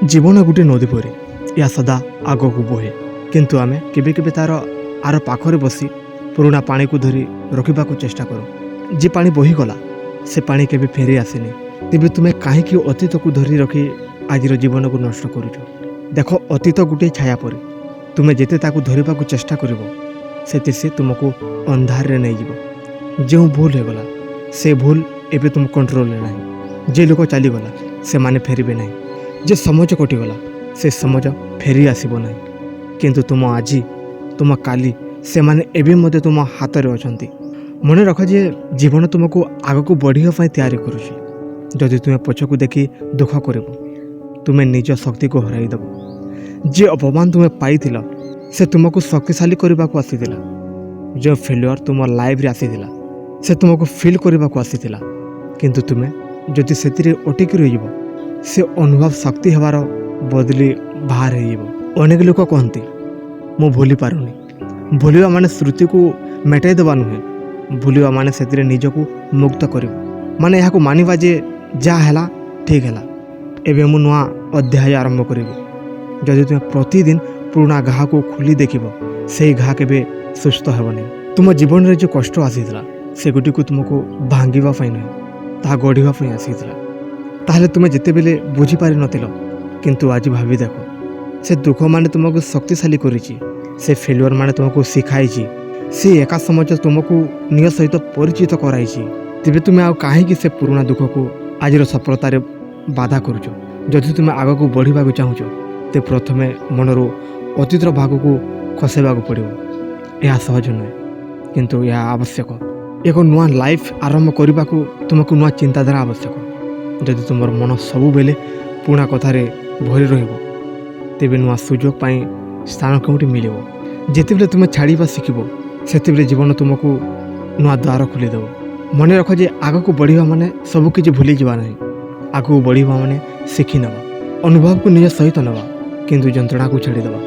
ଜୀବନ ଗୋଟିଏ ନଦୀ ପରି ଏହା ସଦା ଆଗକୁ ବୋହେ, କିନ୍ତୁ ଆମେ କେବେ କେବେ ତାର ଆର ପାଖରେ ବସି ପୁରୁଣା ପାଣିକୁ ଧରି ରଖିବାକୁ ଚେଷ୍ଟା କରୁ। ଯେ ପାଣି ବୋହିଗଲା ସେ ପାଣି କେବେ ଫେରି ଆସେନି। ତେବେ ତୁମେ କାହିଁକି ଅତୀତକୁ ଧରି ରଖି ଆଜିର ଜୀବନକୁ ନଷ୍ଟ କରୁଛ? ଦେଖ, ଅତୀତ ଗୋଟିଏ ଛାୟା ପରି। ତୁମେ ଯେତେ ତାକୁ ଧରିବାକୁ ଚେଷ୍ଟା କରିବ ସେତେ ସେ ତୁମକୁ ଅନ୍ଧାରରେ ନେଇଯିବ। ଯେଉଁ ଭୁଲ ହୋଇଗଲା ସେ ଭୁଲ ଏବେ ତୁମ କଣ୍ଟ୍ରୋଲରେ ନାହିଁ। ଯେ ଲୋକ ଚାଲିଗଲା ସେମାନେ ଫେରିବେ ନାହିଁ। ଯେ ସମୟ କଟିଗଲା ସେ ସମୟ ଫେରି ଆସିବ ନାହିଁ। କିନ୍ତୁ ତୁମ ଆଜି, ତୁମ କାଲି, ସେମାନେ ଏବେ ମଧ୍ୟ ତୁମ ହାତରେ ଅଛନ୍ତି। ମନେ ରଖ ଯେ ଜୀବନ ତୁମକୁ ଆଗକୁ ବଢ଼ିବା ପାଇଁ ତିଆରି କରୁଛି। ଯଦି ତୁମେ ପଛକୁ ଦେଖି ଦୁଃଖ କରିବ ତୁମେ ନିଜ ଶକ୍ତିକୁ ହରାଇ ଦେବ। ଯେ ଅପମାନ ତୁମେ ପାଇଥିଲ ସେ ତୁମକୁ ଶକ୍ତିଶାଳୀ କରିବାକୁ ଆସିଥିଲା। ଯେଉଁ ଫେଲୁଅର ତୁମ ଲାଇଫରେ ଆସିଥିଲା ସେ ତୁମକୁ ଫିଲ୍ କରିବାକୁ ଆସିଥିଲା। କିନ୍ତୁ ତୁମେ ଯଦି ସେଥିରେ ଅଟକି ରହିଯିବ ସେ ଅନୁଭବ ଶକ୍ତି ହେବାର ବଦଳି ବାହାର ହେଇଯିବ। ଅନେକ ଲୋକ କହନ୍ତି ମୁଁ ଭୁଲି ପାରୁନି। ଭୁଲିବା ମାନେ ସ୍ମୃତିକୁ ମେଟାଇ ଦେବା ନୁହେଁ। ଭୁଲିବା ମାନେ ସେଥିରେ ନିଜକୁ ମୁକ୍ତ କରିବା, ମାନେ ଏହାକୁ ମାନିବା ଯେ ଯାହା ହେଲା ଠିକ୍ ହେଲା, ଏବେ ମୁଁ ନୂଆ ଅଧ୍ୟାୟ ଆରମ୍ଭ କରିବି। ଯଦି ତୁମେ ପ୍ରତିଦିନ ପୁରୁଣା ଘାକୁ ଖୋଲି ଦେଖିବ ସେହି ଘା କେବେ ସୁସ୍ଥ ହେବ ନାହିଁ। ତୁମ ଜୀବନରେ ଯେଉଁ କଷ୍ଟ ଆସିଥିଲା ସେଗୁଡ଼ିକୁ ତୁମକୁ ଭାଙ୍ଗିବା ପାଇଁ ନୁହେଁ, ତାହା ଗଢ଼ିବା ପାଇଁ ଆସିଥିଲା। ତାହେଲେ ତୁମେ ଯେତେବେଳେ ବୁଝିପାରିନଥିଲ, କିନ୍ତୁ ଆଜି ଭାବି ଦେଖ, ସେ ଦୁଃଖ ମାନେ ତୁମକୁ ଶକ୍ତିଶାଳୀ କରିଛି। ସେ ଫେଲୁଅର ମାନେ ତୁମକୁ ଶିଖାଇଛି। ସେ ଏକା ସମୟ ତୁମକୁ ନିଜ ସହିତ ପରିଚିତ କରାଇଛି। ତେବେ ତୁମେ ଆଉ କାହିଁକି ସେ ପୁରୁଣା ଦୁଃଖକୁ ଆଜିର ସଫଳତାରେ ବାଧା କରୁଛ? ଯଦି ତୁମେ ଆଗକୁ ବଢ଼ିବାକୁ ଚାହୁଁଛ ତେବେ ପ୍ରଥମେ ମନରୁ ଅତୀତର ଭାଗକୁ ଖସାଇବାକୁ ପଡ଼ିବ। ଏହା ସହଜ ନୁହେଁ, କିନ୍ତୁ ଏହା ଆବଶ୍ୟକ। ଏକ ନୂଆ ଲାଇଫ୍ ଆରମ୍ଭ କରିବାକୁ ତୁମକୁ ନୂଆ ଚିନ୍ତାଧାରା ଆବଶ୍ୟକ। ଯଦି ତୁମର ମନ ସବୁବେଳେ ପୁରୁଣା କଥାରେ ଭରି ରହିବ ତେବେ ନୂଆ ସୁଯୋଗ ପାଇଁ ସ୍ଥାନ କେଉଁଠି ମିଳିବ? ଯେତେବେଳେ ତୁମେ ଛାଡ଼ିବା ଶିଖିବ ସେତେବେଳେ ଜୀବନ ତୁମକୁ ନୂଆ ଦ୍ୱାର ଖୋଲିଦେବ। ମନେ ରଖ ଯେ ଆଗକୁ ବଢ଼ିବା ମାନେ ସବୁକିଛି ଭୁଲିଯିବା ନାହିଁ। ଆଗକୁ ବଢ଼ିବା ମାନେ ଶିଖି ନେବା, ଅନୁଭବକୁ ନିଜ ସହିତ ନେବା, କିନ୍ତୁ ଯନ୍ତ୍ରଣାକୁ ଛାଡ଼ିଦେବା।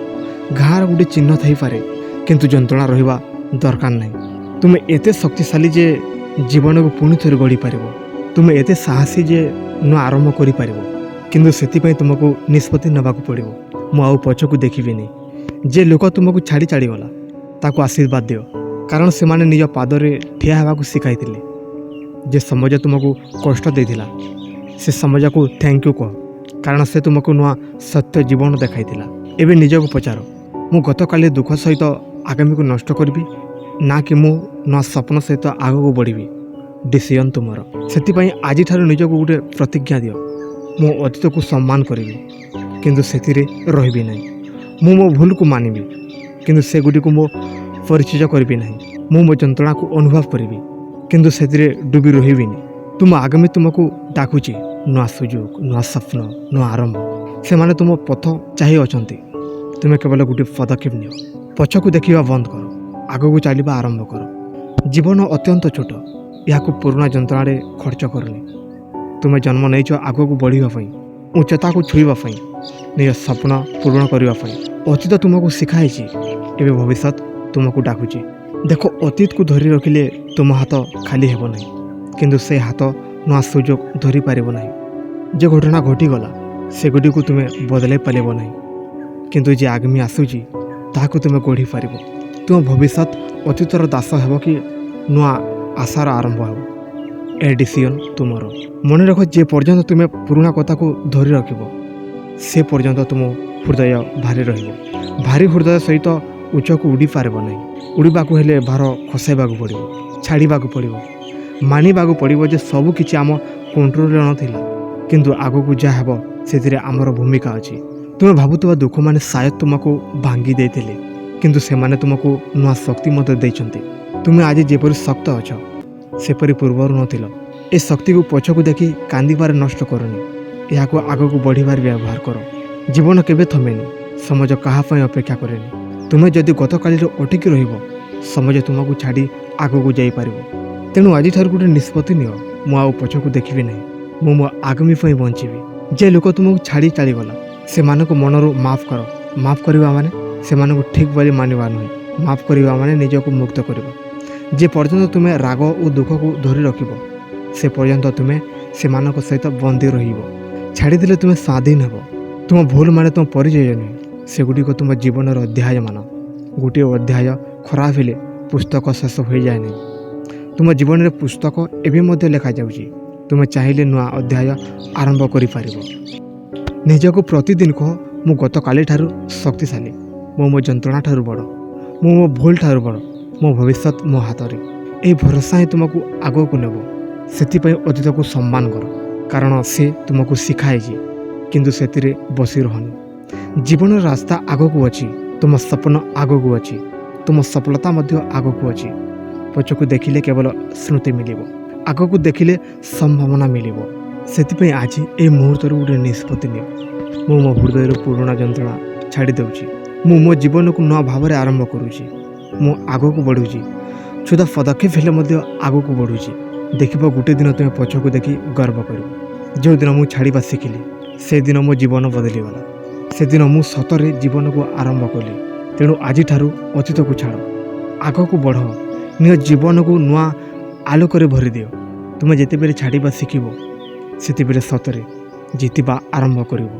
ଘାର ଗୋଟେ ଚିହ୍ନ ଥାଇପାରେ କିନ୍ତୁ ଯନ୍ତ୍ରଣା ରହିବା ଦରକାର ନାହିଁ। ତୁମେ ଏତେ ଶକ୍ତିଶାଳୀ ଯେ ଜୀବନକୁ ପୁଣି ଥରେ ଗଢ଼ିପାରିବ। ତୁମେ ଏତେ ସାହସୀ ଯେ ନୂଆ ଆରମ୍ଭ କରିପାରିବ, କିନ୍ତୁ ସେଥିପାଇଁ ତୁମକୁ ନିଷ୍ପତ୍ତି ନେବାକୁ ପଡ଼ିବ। ମୁଁ ଆଉ ପଛକୁ ଦେଖିବିନି। ଯେ ଲୋକ ତୁମକୁ ଛାଡ଼ି ଚାଲିଗଲା ତାକୁ ଆଶୀର୍ବାଦ ଦିଅ, କାରଣ ସେମାନେ ନିଜ ପାଦରେ ଠିଆ ହେବାକୁ ଶିଖାଇଥିଲେ। ଯେ ସମାଜ ତୁମକୁ କଷ୍ଟ ଦେଇଥିଲା ସେ ସମାଜକୁ ଥ୍ୟାଙ୍କ ୟୁ କହ, କାରଣ ସେ ତୁମକୁ ନୂଆ ସତ୍ୟ ଜୀବନ ଦେଖାଇଥିଲା। ଏବେ ନିଜକୁ ପଚାର, ମୁଁ ଗତକାଲି ଦୁଃଖ ସହିତ ଆଗାମୀକୁ ନଷ୍ଟ କରିବି ନା କି ମୁଁ ନୂଆ ସ୍ୱପ୍ନ ସହିତ ଆଗକୁ ବଢ଼ିବି? ଡିସିସନ୍ ତୁମର। ସେଥିପାଇଁ ଆଜିଠାରୁ ନିଜକୁ ଗୋଟେ ପ୍ରତିଜ୍ଞା ଦିଅ, ମୁଁ ଅତୀତକୁ ସମ୍ମାନ କରିବି କିନ୍ତୁ ସେଥିରେ ରହିବି ନାହିଁ। ମୁଁ ମୋ ଭୁଲକୁ ମାନିବି କିନ୍ତୁ ସେଗୁଡ଼ିକୁ ମୁଁ ପରିଚୟ କରିବି ନାହିଁ। ମୁଁ ମୋ ଯନ୍ତ୍ରଣାକୁ ଅନୁଭବ କରିବି କିନ୍ତୁ ସେଥିରେ ଡୁବି ରହିବିନି। ତୁମ ଆଗାମୀ ତୁମକୁ ଡାକୁଛି, ନୂଆ ସୁଯୋଗ, ନୂଆ ସ୍ୱପ୍ନ, ନୂଆ ଆରମ୍ଭ। ସେମାନେ ତୁମ ପଥ ଚାହିଁ ଅଛନ୍ତି। ତୁମେ କେବଳ ଗୋଟିଏ ପଦକ୍ଷେପ ନିଅ। ପଛକୁ ଦେଖିବା ବନ୍ଦ କର, ଆଗକୁ ଚାଲିବା ଆରମ୍ଭ କର। ଜୀବନ ଅତ୍ୟନ୍ତ ଛୋଟ, ଏହାକୁ ପୁରୁଣା ଯନ୍ତ୍ରଣାରେ ଖର୍ଚ୍ଚ କରନି। ତୁମେ ଜନ୍ମ ନେଇଛ ଆଗକୁ ବଢ଼ିବା ପାଇଁ, ଉଚ୍ଚତାକୁ ଛୁଇଁବା ପାଇଁ, ନିଜ ସ୍ୱପ୍ନ ପୂରଣ କରିବା ପାଇଁ। ଅତୀତ ତୁମକୁ ଶିଖାଇଛି, ଏବେ ଭବିଷ୍ୟତ ତୁମକୁ ଡାକୁଛି। ଦେଖ, ଅତୀତକୁ ଧରି ରଖିଲେ ତୁମ ହାତ ଖାଲି ହେବ ନାହିଁ, କିନ୍ତୁ ସେ ହାତ ନୂଆ ସୁଯୋଗ ଧରିପାରିବ ନାହିଁ। ଯେ ଘଟଣା ଘଟିଗଲା ସେଗୁଡ଼ିକୁ ତୁମେ ବଦଳାଇ ପାରିବ ନାହିଁ, କିନ୍ତୁ ଯେ ଆଗାମୀ ଆସୁଛି ତାହାକୁ ତୁମେ ଗଢ଼ିପାରିବ। ତୁମ ଭବିଷ୍ୟତ ଅତୀତର ଦାସ ହେବ କି ନୂଆ ଆଶାର ଆରମ୍ଭ ହେବ, ଏ ଡିସିସନ୍ ତୁମର। ମନେ ରଖ, ଯେ ପର୍ଯ୍ୟନ୍ତ ତୁମେ ପୁରୁଣା କଥାକୁ ଧରି ରଖିବ ସେ ପର୍ଯ୍ୟନ୍ତ ତୁମ ହୃଦୟ ଭାରି ରହିବ। ଭାରି ହୃଦୟ ସହିତ ଉଚ୍ଚକୁ ଉଡ଼ି ପାରିବ ନାହିଁ। ଉଡ଼ିବାକୁ ହେଲେ ଭାର ଖସାଇବାକୁ ପଡ଼ିବ, ଛାଡ଼ିବାକୁ ପଡ଼ିବ, ମାନିବାକୁ ପଡ଼ିବ ଯେ ସବୁକିଛି ଆମ କଣ୍ଟ୍ରୋଲରେ ନଥିଲା, କିନ୍ତୁ ଆଗକୁ ଯାହା ହେବ ସେଥିରେ ଆମର ଭୂମିକା ଅଛି। ତୁମେ ଭାବୁଥିବା ଦୁଃଖମାନେ ସାୟଦ ତୁମକୁ ଭାଙ୍ଗି ଦେଇଥିଲେ, କିନ୍ତୁ ସେମାନେ ତୁମକୁ ନୂଆ ଶକ୍ତି ମଧ୍ୟ ଦେଇଛନ୍ତି। ତୁମେ ଆଜି ଯେପରି ଶକ୍ତ ଅଛ ସେପରି ପୂର୍ବରୁ ନଥିଲ। ଏ ଶକ୍ତିକୁ ପଛକୁ ଦେଖି କାନ୍ଦିବାରେ ନଷ୍ଟ କରନି, ଏହାକୁ ଆଗକୁ ବଢ଼ିବାରେ ବ୍ୟବହାର କର। ଜୀବନ କେବେ ଥମେନି, ସମାଜ କାହା ପାଇଁ ଅପେକ୍ଷା କରେନି। ତୁମେ ଯଦି ଗତକାଲିରେ ଅଟକି ରହିବ ସମାଜ ତୁମକୁ ଛାଡ଼ି ଆଗକୁ ଯାଇପାରିବ। ତେଣୁ ଆଜିଠାରୁ ଗୋଟେ ନିଷ୍ପତ୍ତି ନିଅ, ମୁଁ ଆଉ ପଛକୁ ଦେଖିବି ନାହିଁ, ମୁଁ ମୋ ଆଗାମୀ ପାଇଁ ବଞ୍ଚିବି। ଯେ ଲୋକ ତୁମକୁ ଛାଡ଼ି ଚାଲିଗଲା ସେମାନଙ୍କୁ ମନରୁ ମାଫ କର। ମାଫ କରିବା ମାନେ ସେମାନଙ୍କୁ ଠିକ୍ ବୋଲି ମାନିବା ନୁହେଁ, ମାଫ କରିବା ମାନେ ନିଜକୁ ମୁକ୍ତ କରିବା। ଯେ ପର୍ଯ୍ୟନ୍ତ ତୁମେ ରାଗ ଓ ଦୁଃଖକୁ ଧରି ରଖିବ ସେ ପର୍ଯ୍ୟନ୍ତ ତୁମେ ସେମାନଙ୍କ ସହିତ ବନ୍ଦୀ ରହିବ। ଛାଡ଼ିଦେଲେ ତୁମେ ସ୍ୱାଧୀନ ହେବ, ତୁମ ଭୁଲ ମାନେ ତୁମ ପରିଚୟ ନୁହେଁ, ସେଗୁଡ଼ିକ ତୁମ ଜୀବନର ଅଧ୍ୟାୟ ମାନ। ଗୋଟିଏ ଅଧ୍ୟାୟ ଖରାପ ହେଲେ ପୁସ୍ତକ ଶେଷ ହୋଇଯାଏ ନାହିଁ। ତୁମ ଜୀବନରେ ପୁସ୍ତକ ଏବେ ମଧ୍ୟ ଲେଖାଯାଉଛି। ତୁମେ ଚାହିଁଲେ ନୂଆ ଅଧ୍ୟାୟ ଆରମ୍ଭ କରିପାରିବ। ନିଜକୁ ପ୍ରତିଦିନ କହ, ମୁଁ ଗତକାଲିଠାରୁ ଶକ୍ତିଶାଳୀ, ମୁଁ ମୋ ଯନ୍ତ୍ରଣା ଠାରୁ ବଡ଼, ମୁଁ ମୋ ଭୁଲ ଠାରୁ ବଡ଼, ମୋ ଭବିଷ୍ୟତ ମୋ ହାତରେ। ଏହି ଭରସା ହିଁ ତୁମକୁ ଆଗକୁ ନେବ। ସେଥିପାଇଁ ଅତୀତକୁ ସମ୍ମାନ କର, କାରଣ ସେ ତୁମକୁ ଶିଖାଇଛି, କିନ୍ତୁ ସେଥିରେ ବସି ରହନି। ଜୀବନର ରାସ୍ତା ଆଗକୁ ଅଛି, ତୁମ ସ୍ୱପ୍ନ ଆଗକୁ ଅଛି, ତୁମ ସଫଳତା ମଧ୍ୟ ଆଗକୁ ଅଛି। ପଛକୁ ଦେଖିଲେ କେବଳ ସ୍ମୃତି ମିଳିବ, ଆଗକୁ ଦେଖିଲେ ସମ୍ଭାବନା ମିଳିବ। ସେଥିପାଇଁ ଆଜି ଏହି ମୁହୂର୍ତ୍ତରୁ ଗୋଟେ ନିଷ୍ପତ୍ତି ନିଅ। ମୁଁ ମୋ ହୃଦୟରୁ ପୁରୁଣା ଯନ୍ତ୍ରଣା ଛାଡ଼ି ଦେଉଛି। ମୁଁ ମୋ ଜୀବନକୁ ନୂଆ ଭାବରେ ଆରମ୍ଭ କରୁଛି। ମୁଁ ଆଗକୁ ବଢ଼ୁଛି, ଛୋଟ ପଦକ୍ଷେପ ହେଲେ ମଧ୍ୟ ଆଗକୁ ବଢ଼ୁଛି। ଦେଖିବ ଗୋଟେ ଦିନ ତୁମେ ପଛକୁ ଦେଖି ଗର୍ବ କରିବ। ଯେଉଁଦିନ ମୁଁ ଛାଡ଼ିବା ଶିଖିଲି, ସେଦିନ ମୋ ଜୀବନ ବଦଳିଗଲା। ସେଦିନ ମୁଁ ସତରେ ଜୀବନକୁ ଆରମ୍ଭ କଲି। ତେଣୁ ଆଜିଠାରୁ ଅତୀତକୁ ଛାଡ଼, ଆଗକୁ ବଢ଼, ନିଜ ଜୀବନକୁ ନୂଆ ଆଲୋକରେ ଭରିଦିଅ। ତୁମେ ଯେତେବେଳେ ଛାଡ଼ିବା ଶିଖିବ, ସେତେବେଳେ ସତରେ ଜିତିବା ଆରମ୍ଭ କରିବ।